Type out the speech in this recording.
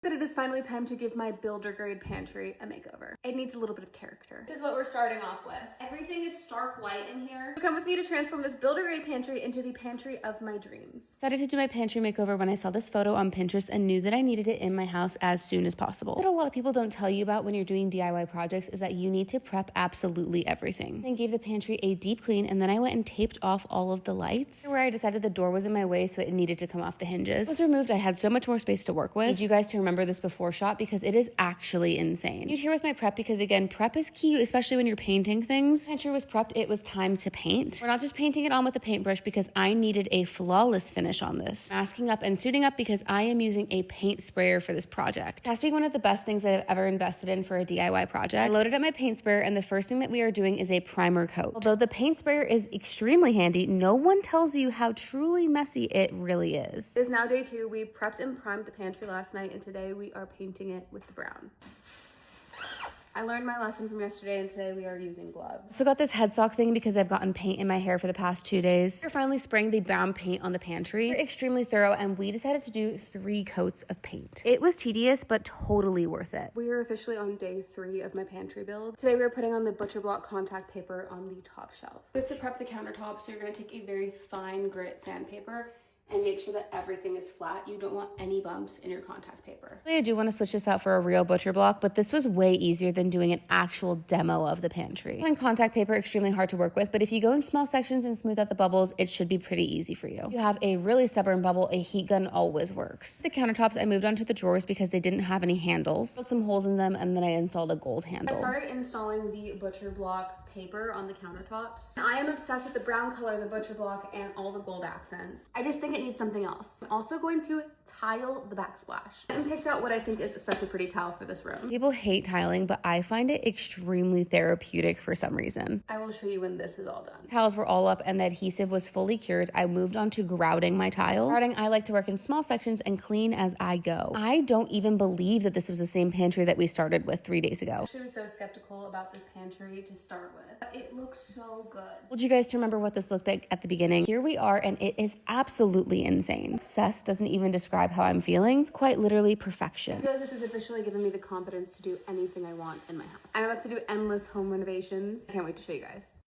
That it is finally time to give my builder grade pantry a makeover. It needs a little bit of character. This is what we're starting off with. Everything is stark white in here. So come with me to transform this builder grade pantry into the pantry of my dreams. Decided to do my pantry makeover when I saw this photo on Pinterest and knew that I needed it in my house as soon as possible. What a lot of people don't tell you about when you're doing DIY projects is that you need to prep absolutely everything. I gave the pantry a deep clean, and then I went and taped off all of the lights where I decided the door was in my way, so it needed to come off the hinges. It was removed. I had so much more space to work with. I need you guys to remember this before shot because it is actually insane. You'd hear with my prep because, again, prep is key, especially when you're painting things. The pantry was prepped. It was time to paint. We're not just painting it on with a paintbrush because I needed a flawless finish on this. Masking up and suiting up because I am using a paint sprayer for this project. It has to be one of the best things I've ever invested in for a DIY project. I loaded up my paint sprayer, and the first thing that we are doing is a primer coat. Although the paint sprayer is extremely handy, no one tells you how truly messy it really is. It is now day 2. We prepped and primed the pantry last night, and today we are painting it with the brown. I learned my lesson from yesterday, and today we are using gloves. So got this headsock thing because I've gotten paint in my hair for the past 2 days. We're finally spraying the brown paint on the pantry. We're extremely thorough, and we decided to do 3 coats of paint. It was tedious, but totally worth it. We are officially on day 3 of my pantry build. Today we're putting on the Butcher Block contact paper on the top shelf. We have to prep the countertops, so you're gonna take a very fine grit sandpaper and make sure that everything is flat. You don't want any bumps in your contact paper. I do want to switch this out for a real Butcher Block, but this was way easier than doing an actual demo of the pantry. And contact paper, extremely hard to work with, but if you go in small sections and smooth out the bubbles, it should be pretty easy for you. If you have a really stubborn bubble, a heat gun always works. The countertops, I moved onto the drawers because they didn't have any handles. Put some holes in them, and then I installed a gold handle. I started installing the Butcher Block paper on the countertops. I am obsessed with the brown color, the Butcher Block, and all the gold accents. I just think it needs something else. I'm also going to tile the backsplash. I picked out what I think is such a pretty tile for this room. People hate tiling, but I find it extremely therapeutic for some reason. I will show you when this is all done. Tiles were all up and the adhesive was fully cured. I moved on to grouting my tile. Grouting, I like to work in small sections and clean as I go. I don't even believe that this was the same pantry that we started with 3 days ago. I actually was so skeptical about this pantry to start with. It looks so good. I told you guys to remember what this looked like at the beginning. Here we are, and it is absolutely insane. Obsessed doesn't even describe how I'm feeling. It's quite literally perfection. I feel like this has officially given me the confidence to do anything I want in my house. I'm about to do endless home renovations. I can't wait to show you guys.